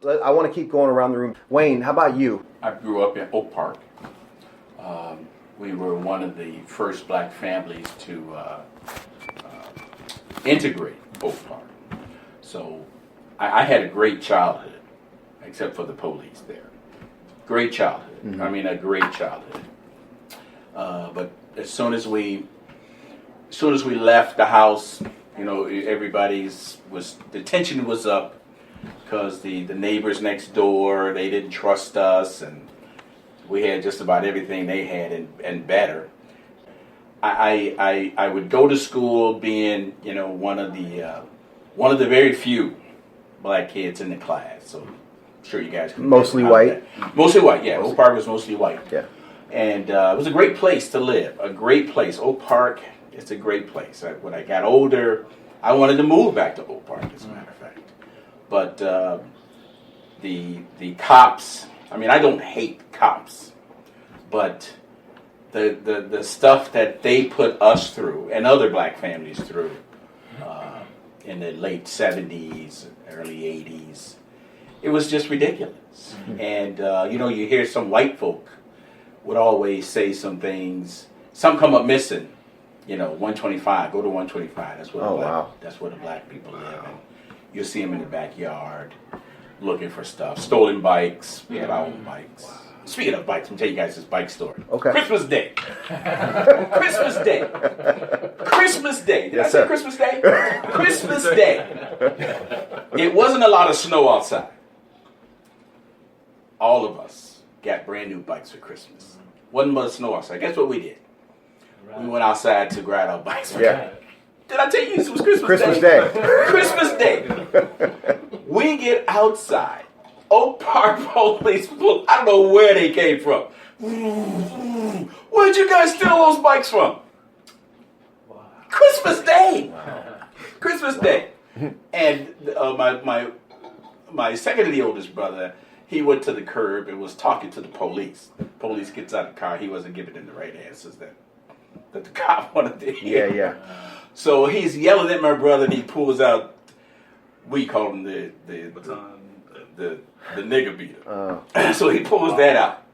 I want to keep going around the room. Wayne, how about you? I grew up in Oak Park. We were one of the first black families to integrate Oak Park. So I had a great childhood, except for the police there. Great childhood. Mm-hmm. I mean, a great childhood. But as soon as we left the house, you know, the tension was up because the neighbors next door, they didn't trust us, and we had just about everything they had and better. I would go to school being, you know, one of the very few black kids in the class. So I'm sure you guys can mostly white. Mostly white, yeah. Oak Park was mostly white. Yeah. And it was a great place to live. A great place. Oak Park, it's a great place. When I got older, I wanted to move back to Oak Park, as a matter of fact. But the cops, I mean, I don't hate cops, but the stuff that they put us through and other black families through in the late 70s, early 80s, it was just ridiculous. Mm-hmm. And, you know, you hear some white folk would always say some things, some come up missing, you know, 125, go to 125, that's where the black people live. And you'll see them in the backyard looking for stuff. Stolen bikes. We had our own bikes. Wow. Speaking of bikes, I'm tell you guys this bike story. Okay. Christmas Day. Christmas Day. Christmas Day. Did I say Christmas Day? Christmas Day. It wasn't a lot of snow outside. All of us got brand new bikes for Christmas. Wasn't much snow outside. Guess what we did? Right. We went outside to ride our bikes. Yeah. Did I tell you this was Christmas Day? Christmas Day. We get outside. Oak Park police, I don't know where they came from. Where'd you guys steal those bikes from? Wow. Christmas Day. Wow. Christmas Day. And my second to the oldest brother, he went to the curb and was talking to the police. Police gets out of the car. He wasn't giving them the right answers that the cop wanted to hear. Yeah. So he's yelling at my brother, and he pulls out. We call him the nigger beater. So he pulls that out,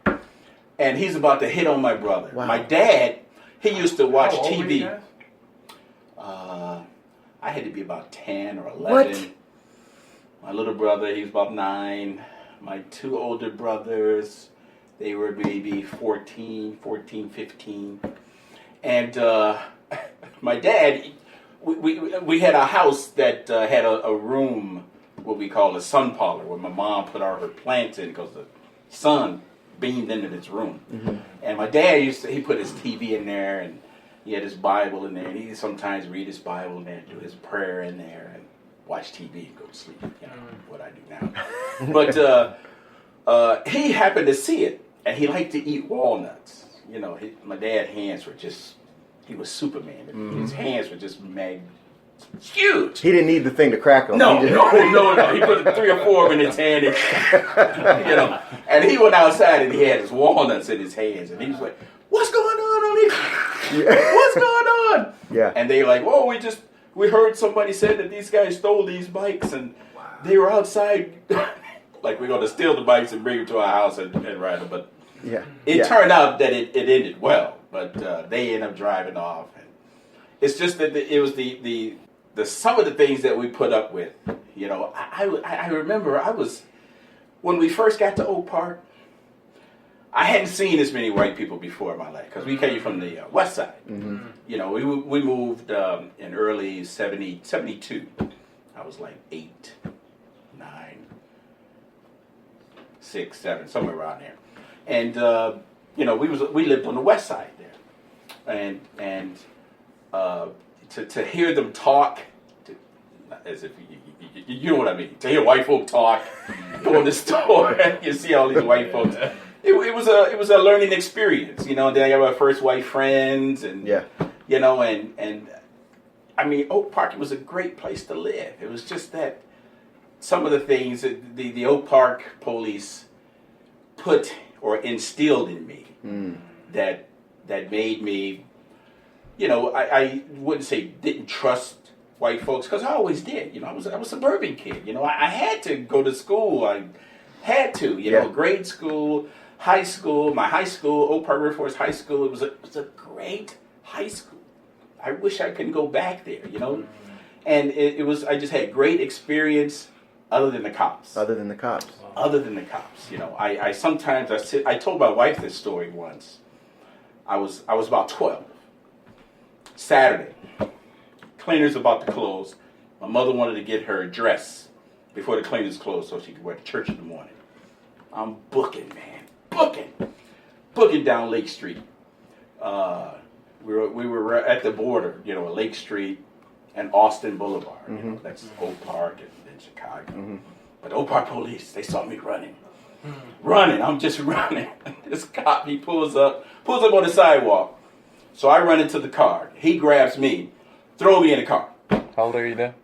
and he's about to hit on my brother. Wow. My dad, he used to watch TV. I had to be about 10 or 11. What? My little brother, he was about 9. My two older brothers, they were maybe 14, 15. And my dad, we had a house that had a room, what we call a sun parlor, where my mom put all her plants in because the sun beamed into this room. Mm-hmm. And my dad he put his TV in there, and he had his Bible in there, and he'd sometimes read his Bible in there, do his prayer in there, and watch TV and go to sleep, you know, what I do now. But he happened to see it, and he liked to eat walnuts. You know, my dad's hands were just, he was Superman. Mm-hmm. His hands were just huge. He didn't need the thing to crack them. No. He put 3 or 4 of them in his hand, and, you know, and he went outside and he had his walnuts in his hands, and he was like, "What's going on over here? What's going on?" Yeah. And they were like, "Whoa, we heard somebody said that these guys stole these bikes, and they were outside, like we're going to steal the bikes and bring them to our house and ride them." But it turned out that it ended well, but they ended up driving off. And it's just that it was the some of the things that we put up with. You know, I remember when we first got to Oak Park, I hadn't seen as many white people before in my life because we came from the west side. Mm-hmm. You know, we moved in early 72. I was like 8, 9, 6, 7, somewhere around there. And you know, we lived on the west side there, and to hear them talk, as if you know what I mean. To hear white folk talk, go in the store, and you see all these white folks. It was a learning experience, you know. And then I got my first white friends, and you know, and I mean, Oak Park, it was a great place to live. It was just that some of the things that the Oak Park police put or instilled in me that made me, you know, I wouldn't say didn't trust white folks, because I always did. I was a suburban kid. I had to go to school. I had to. Grade school, high school. My high school, Oak Park River Forest High School. It was a great high school. I wish I could go back there. And it was. I just had great experience. Other than the cops. Other than the cops. Other than the cops. I sometimes I told my wife this story once. I was about 12. Saturday. Cleaners about to close. My mother wanted to get her dress before the cleaners closed so she could wear to church in the morning. I'm booking, man. Booking down Lake Street. We were at the border, Lake Street and Austin Boulevard. Mm-hmm. That's Oak Park and Chicago. Mm-hmm. But the Oak Park police, they saw me running. I'm just running. This cop, he pulls up on the sidewalk. So I run into the car. He grabs me, throw me in the car. How old are you then?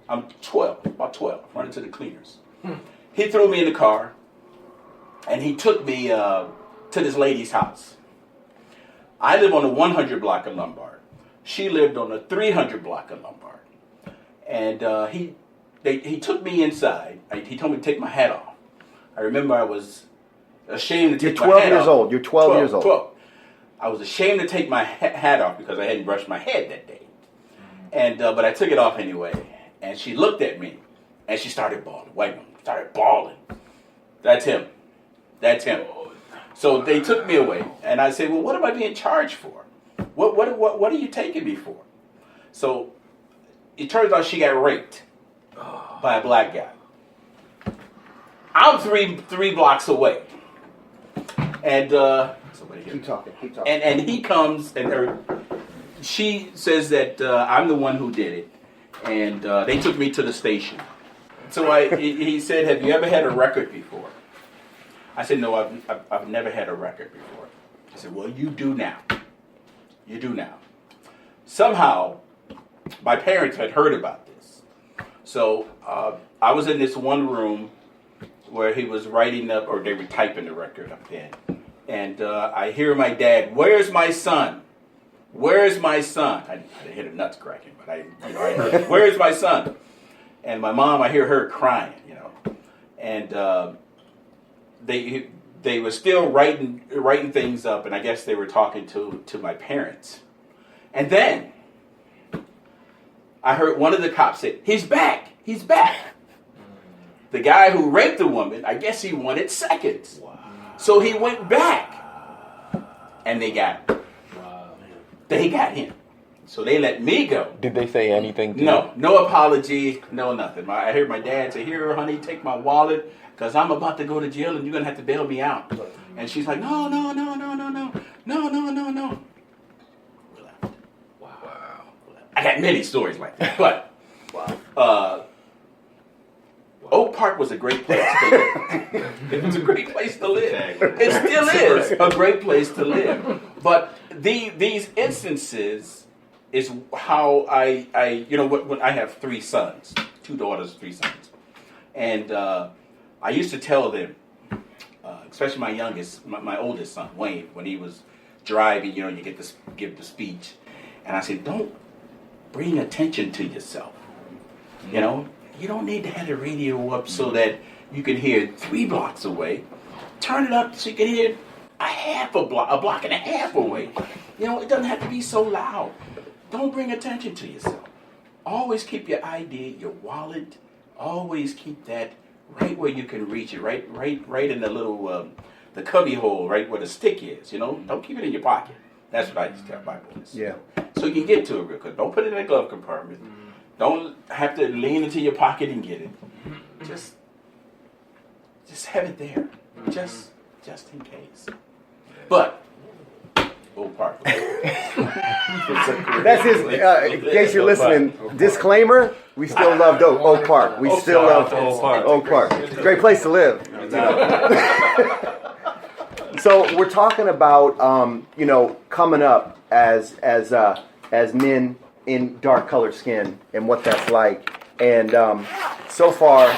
I'm 12, about 12, running to the cleaners. He threw me in the car, and he took me to this lady's house. I live on the 100 block of Lombard. She lived on the 300 block of Lombard. And he took me inside. He told me to take my hat off. I remember I was ashamed to take my hat off. You're 12 years old. You're 12 years old. 12. I was ashamed to take my hat off because I hadn't brushed my head that day. And but I took it off anyway. And she looked at me, and she started bawling. White woman started bawling. That's him. So they took me away, and I said, "Well, what am I being charged for? What are you taking me for?" So it turns out she got raped by a black guy. I'm three blocks away, and somebody here. Keep talking. And he comes, and she says that I'm the one who did it, and they took me to the station. So he said, "Have you ever had a record before?" I said, "No, I've never had a record before." He said, "Well, you do now. You do now." Somehow, my parents had heard about this. So I was in this one room where he was writing up, or they were typing the record up there. And I hear my dad, "Where's my son? Where's my son?" I didn't hear the nuts cracking, but I heard, "Where's my son?" And my mom, I hear her crying, And they were still writing things up, and I guess they were talking to my parents. And then I heard one of the cops say, "He's back! He's back!" The guy who raped the woman, I guess he wanted seconds. Wow. So he went back, and they got him. Wow. They got him. So they let me go. Did they say anything to you? No apology, no nothing. I heard my dad say, "Here, honey, take my wallet, because I'm about to go to jail, and you're going to have to bail me out." And she's like, no. We left. Wow. I got many stories like that, but Oak Park was a great place to live. It was a great place to live. It still is a great place to live. But these instances is how I when I have 3 sons, 2 daughters, 3 sons. And I used to tell them, especially my youngest, my oldest son, Wayne, when he was driving, you get to give the speech. And I said, don't bring attention to yourself. You don't need to have the radio up so that you can hear 3 blocks away. Turn it up so you can hear a block and a half away. It doesn't have to be so loud. Don't bring attention to yourself. Always keep your ID, your wallet, always keep that right where you can reach it, right in the little, the cubby hole, right where the stick is, Don't keep it in your pocket. That's what I used to tell my boys. Yeah. So you can get to it real quick. Don't put it in a glove compartment. Don't have to lean into your pocket and get it. Just have it there. Just in case. But Oak Park. That's his. In case you're listening, disclaimer: we still loved Oak Park. We still love Oak Park. It's a great place to live. So we're talking about coming up as men in dark colored skin and what that's like. And so far,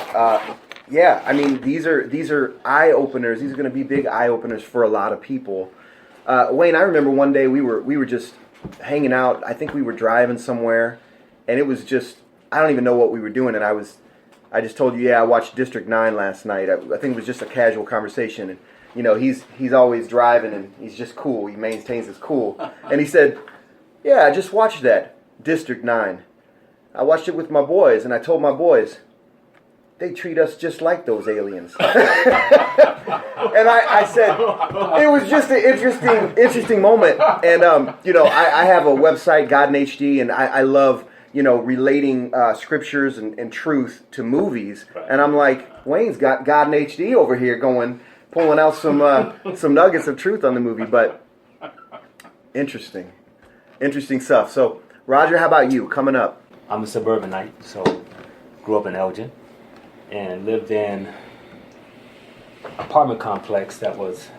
these are eye openers. These are going to be big eye openers for a lot of people. Wayne, I remember one day we were just hanging out. I think we were driving somewhere, and it was just I don't even know what we were doing, and I just told you, yeah, I watched District 9 last night. I think it was just a casual conversation, and he's always driving, and he's just cool. He maintains his cool, and he said, yeah, I just watched that District 9. I watched it with my boys, and I told my boys, they treat us just like those aliens. And I said, it was just an interesting moment. And, I have a website, God in HD, and I love, relating scriptures and truth to movies. And I'm like, Wayne's got God in HD over here pulling out some nuggets of truth on the movie. But interesting stuff. So, Roger, how about you coming up? I'm a suburbanite, so grew up in Elgin and lived in an apartment complex that was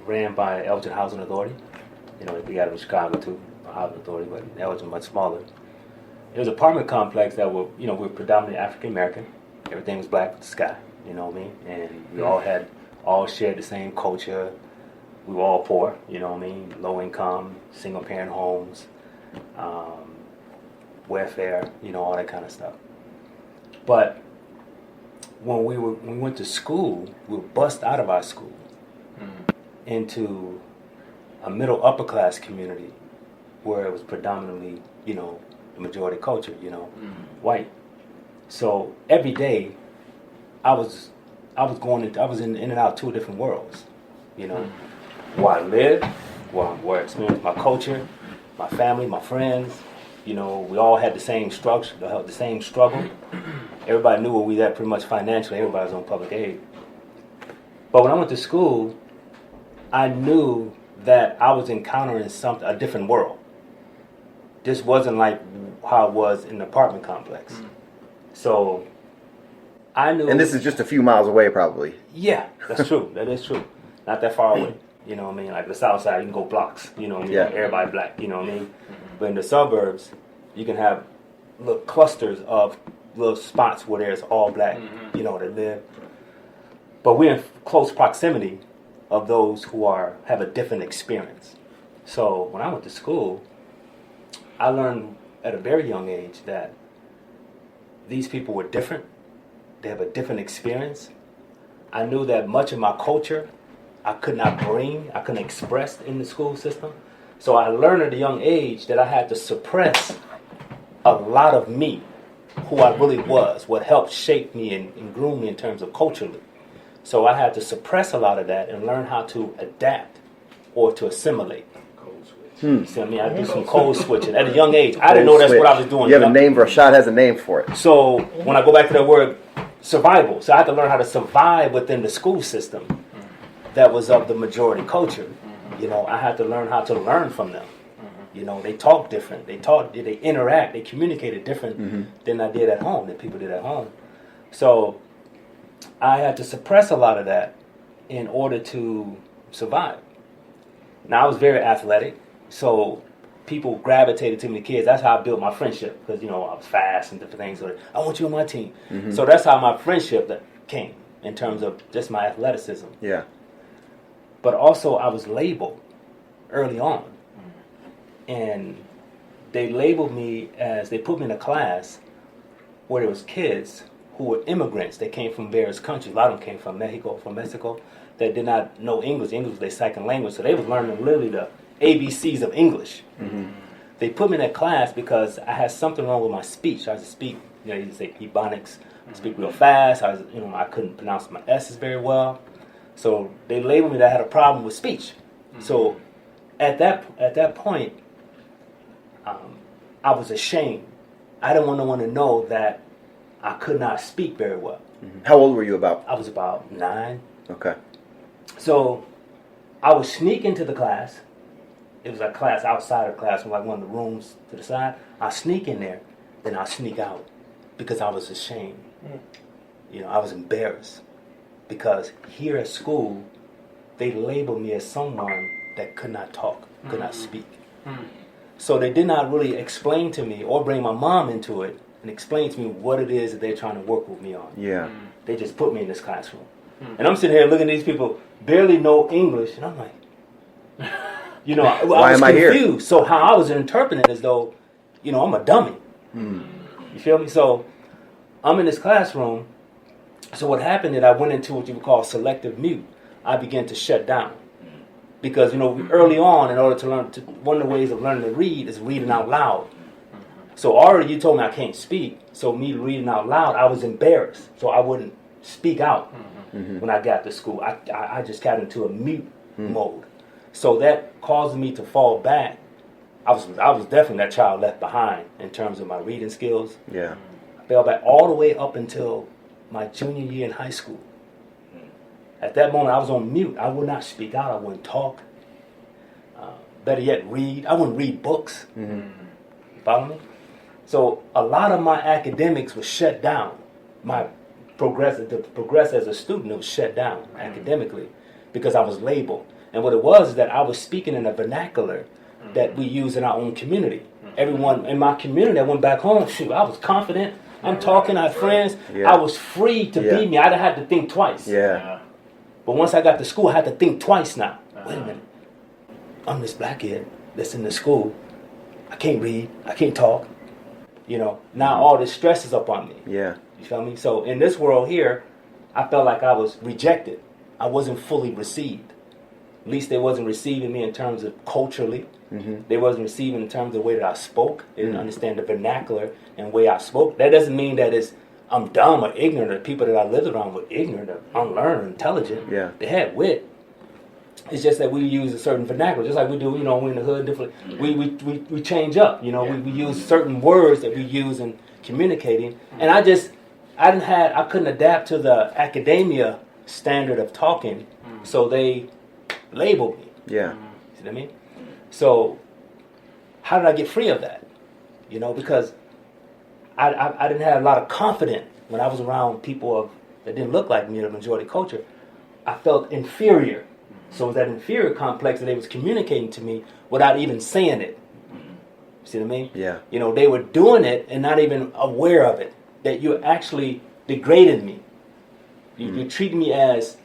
ran by Elgin Housing Authority. We got it in Chicago too, a housing authority, but Elgin much smaller. It was an apartment complex that we're predominantly African American. Everything was black with the sky, you know what I mean? And we all shared the same culture. We were all poor, you know what I mean? Low income, single parent homes, welfare, all that kind of stuff. But when we went to school, we were bussed out of our school into a middle upper class community where it was predominantly, the majority culture, white. So every day, I was in and out two different worlds, where I lived, where I experienced my culture, my family, my friends. We all had the same structure, the same struggle. Everybody knew where we at pretty much financially. Everybody was on public aid. But when I went to school, I knew that I was encountering a different world. This wasn't like how it was in the apartment complex. So I knew. And this is just a few miles away, probably. Yeah, that's true. That is true. Not that far away. You know what I mean? Like the south side, you can go blocks. You know what I mean? Yeah. Everybody black. You know what I mean? But in the suburbs, you can have little clusters of little spots where there's all black, that live. But we're in close proximity of those who have a different experience. So when I went to school, I learned at a very young age that these people were different. They have a different experience. I knew that much of my culture I couldn't express in the school system. So I learned at a young age that I had to suppress a lot of me, who I really was, what helped shape me and groom me in terms of culturally. So I had to suppress a lot of that and learn how to adapt or to assimilate. You see what I mean? I do some code switching at a young age. I didn't know that's what I was doing. You have a name, Rashad has a name for it. So when I go back to that word, survival. So I had to learn how to survive within the school system that was of the majority culture. I had to learn how to learn from them. They talk different. They interact. They communicated different than I did at home, than people did at home. So I had to suppress a lot of that in order to survive. Now I was very athletic, so people gravitated to me, kids. That's how I built my friendship, because I was fast and different things. So I want you on my team. So that's how my friendship came in terms of just my athleticism. Yeah. But also I was labeled early on. And they labeled me they put me in a class where there was kids who were immigrants. They came from various countries. A lot of them came from Mexico, that did not know English. English was their second language. So they was learning literally the ABCs of English. They put me in that class because I had something wrong with my speech. I was to speak, you say ebonics, speak real fast. I couldn't pronounce my S's very well. So they labeled me that I had a problem with speech. So at that point, I was ashamed. I didn't want no one to know that I could not speak very well. How old were you about? I was about 9. Okay. So I would sneak into the class. It was a class outside of class, like one of the rooms to the side. I sneak in there, then I sneak out because I was ashamed. I was embarrassed because here at school, they labeled me as someone that could not talk, could not speak. So they did not really explain to me or bring my mom into it and explain to me what it is that they're trying to work with me on. Yeah. They just put me in this classroom. And I'm sitting here looking at these people barely know English, and I'm like, I Why was am I confused. here? So how I was interpreting it as though, I'm a dummy. You feel me? So I'm in this classroom. So what happened is I went into what you would call selective mute. I began to shut down. Because, early on, in order to learn, one of the ways of learning to read is reading out loud. So already you told me I can't speak. So me reading out loud, I was embarrassed. So I wouldn't speak out when I got to school. I just got into a mute mode. So that caused me to fall back. I was definitely that child left behind in terms of my reading skills. Yeah. I fell back all the way up until my junior year in high school. At that moment, I was on mute. I would not speak out. I wouldn't talk. Better yet, read. I wouldn't read books. You follow me? So a lot of my academics was shut down. To progress as a student, it was shut down academically because I was labeled. And what it was is that I was speaking in a vernacular that we use in our own community. Everyone in my community that went back home, shoot, I was confident. I'm talking, I had friends. Yeah. I was free to be me. I didn't have to think twice. Yeah. But once I got to school, I had to think twice now. Wait a minute. I'm this black kid that's in the school. I can't read. I can't talk. Now all this stress is up on me. Yeah. You feel me? So in this world here, I felt like I was rejected. I wasn't fully received. At least they wasn't receiving me in terms of culturally. They wasn't receiving in terms of the way that I spoke. They didn't understand the vernacular and way I spoke. That doesn't mean that I'm dumb or ignorant. The people that I lived around were ignorant or unlearned or intelligent. Yeah. They had wit. It's just that we use a certain vernacular, just like we do, we're in the hood, different. We change up, we use certain words that we use in communicating. And I couldn't adapt to the academia standard of talking, so they labeled me. Yeah. See what I mean? So how did I get free of that? Because I didn't have a lot of confidence when I was around people that didn't look like me, the majority culture. I felt inferior. So it was that inferior complex that they was communicating to me without even saying it. See what I mean? Yeah. They were doing it and not even aware of it. That you actually degraded me. You treated me as,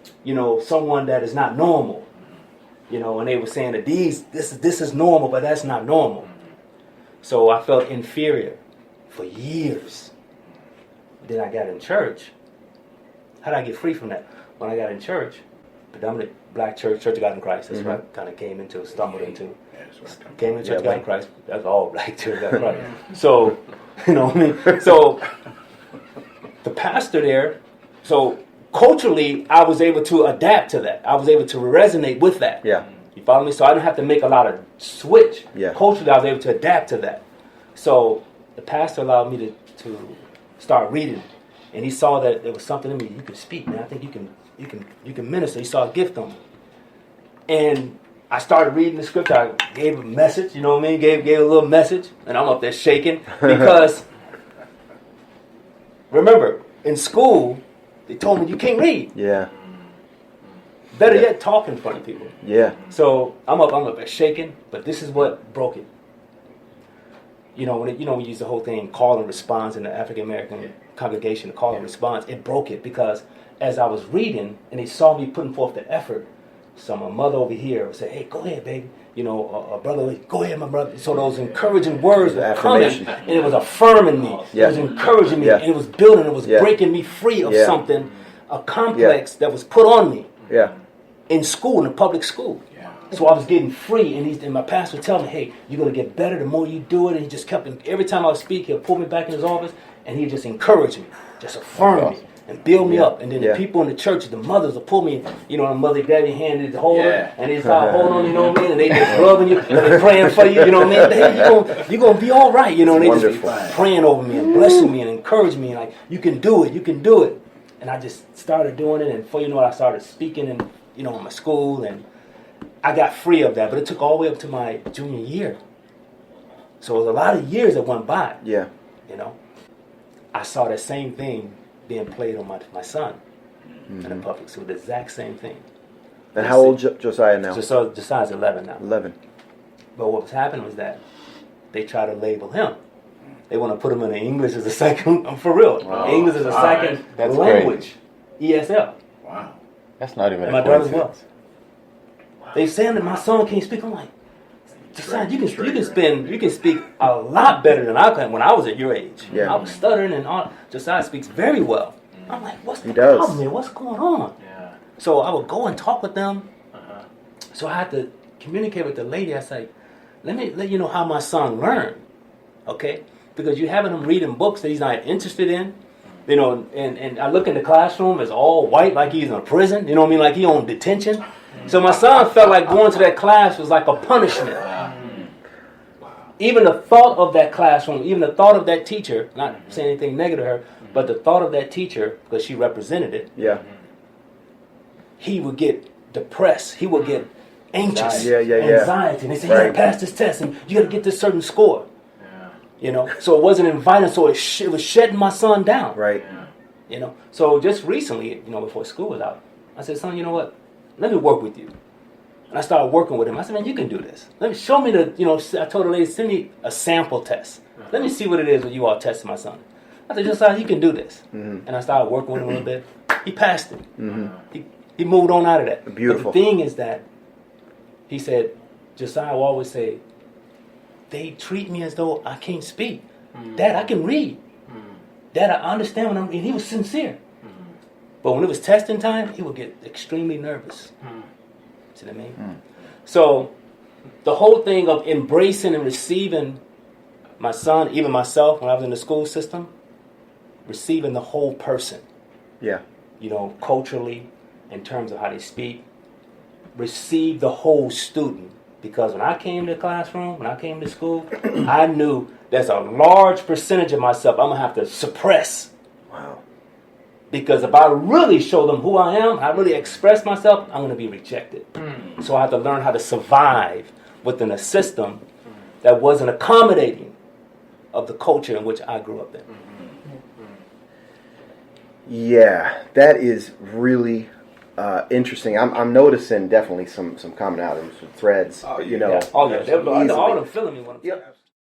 someone that is not normal. And they were saying that this is normal, but that's not normal. So I felt inferior for years. Then I got in church. How did I get free from that? When I got in church, predominant black church of God in Christ. That's what I kind of stumbled into. Came into Church of God in Christ. That's all black Church of God in Christ. So, what I mean? So, the pastor there, so culturally, I was able to adapt to that. I was able to resonate with that. Yeah. You follow me? So I didn't have to make a lot of switch. Yeah. Culturally, I was able to adapt to that. So the pastor allowed me to start reading, and he saw that there was something in me. You can speak, man. I think you can minister. He saw a gift on me, and I started reading the scripture. I gave a message. You know what I mean? Gave a little message, and I'm up there shaking because remember in school they told me you can't read. Yeah. Better yet, talk in front of people. Yeah. So I'm up there shaking, but this is what broke it. When we use the whole thing call and response in the African American congregation, call and response, it broke it because as I was reading and they saw me putting forth the effort, so my mother over here would say, "Hey, go ahead, baby." A brother, "Go ahead, my brother." So those encouraging words were coming, and it was affirming me. Yeah. It was encouraging me, Yeah. and it was building. It was Yeah. breaking me free of Yeah. something, a complex that was put on me. Yeah. In school, in the public school. So I was getting free, and my pastor would tell me, "Hey, you're going to get better the more you do it." And he just kept, every time I would speak, he'll pull me back in his office, and he'd just encourage me, just affirm me, and build me up. And then the people in the church, the mothers will pull me, the mother grab your hand and hold her, and they start holding on, you know what I mean? And they just rubbing you, and they praying for you, you know what I mean? Hey, you're going to be all right, And they Wonderful. just praying over me and blessing me and encouraging me, like, you can do it, you can do it. And I just started doing it, and before you know it, I started speaking in my school, and I got free of that, but it took all the way up to my junior year. So it was a lot of years that went by. Yeah. I saw that same thing being played on my son in the public school, the exact same thing. And how old Josiah now? Josiah's 11 now. 11. But what was happening was that they try to label him. They want to put him in English as a second, for real. Wow. English as a second That's language. ESL. Wow. That's not even And my a brothers coincidence. They saying that my son can't speak. I'm like, Josiah, you can speak a lot better than I can when I was at your age. Yeah. I was stuttering and all. Josiah speaks very well. I'm like, what's the does. problem here? What's going on? Yeah. So I would go and talk with them. Uh-huh. So I had to communicate with the lady. I say, let me let you know how my son learned, okay? Because you're having him reading books that he's not interested in, you know. And I look in the classroom, it's all white, like he's in a prison. You know what I mean? Like he on detention. So my son felt like going to that class was like a punishment. Even the thought of that classroom, even the thought of that teacher, not saying anything negative to her, but the thought of that teacher, because she represented it, Yeah. he would get depressed. He would get anxious. Anxiety. And they say, you got to pass this test and you got to get this certain score. Yeah. You know, so it wasn't inviting, so it was shutting my son down. Right. Yeah. You know, so just recently, you know, before school was out, I said, son, you know what? Let me work with you. And I started working with him. I said, man, you can do this. Let me show me the, you know, I told the lady, send me a sample test. Let me see what it is when you all test my son. I said, Josiah, you can do this. Mm-hmm. And I started working with him a little bit. He passed it. Mm-hmm. He moved on out of that. Beautiful. But the thing is that he said, Josiah will always say, they treat me as though I can't speak. Dad, I can read. Dad, I understand when and he was sincere. But when it was testing time, he would get extremely nervous. See what I mean? So the whole thing of embracing and receiving my son, even myself, when I was in the school system, receiving the whole person. Yeah. You know, culturally, in terms of how they speak, receive the whole student. Because when I came to the classroom, when I came to school, I knew there's a large percentage of myself I'm going to have to suppress. Wow. Because if I really show them who I am, I really express myself, I'm going to be rejected. So I have to learn how to survive within a system that wasn't accommodating of the culture in which I grew up in. Yeah, that is really interesting. I'm noticing definitely some commonalities, some threads. You know, Yeah. Oh, yeah. All easily. of them feeling me when I'm Yep.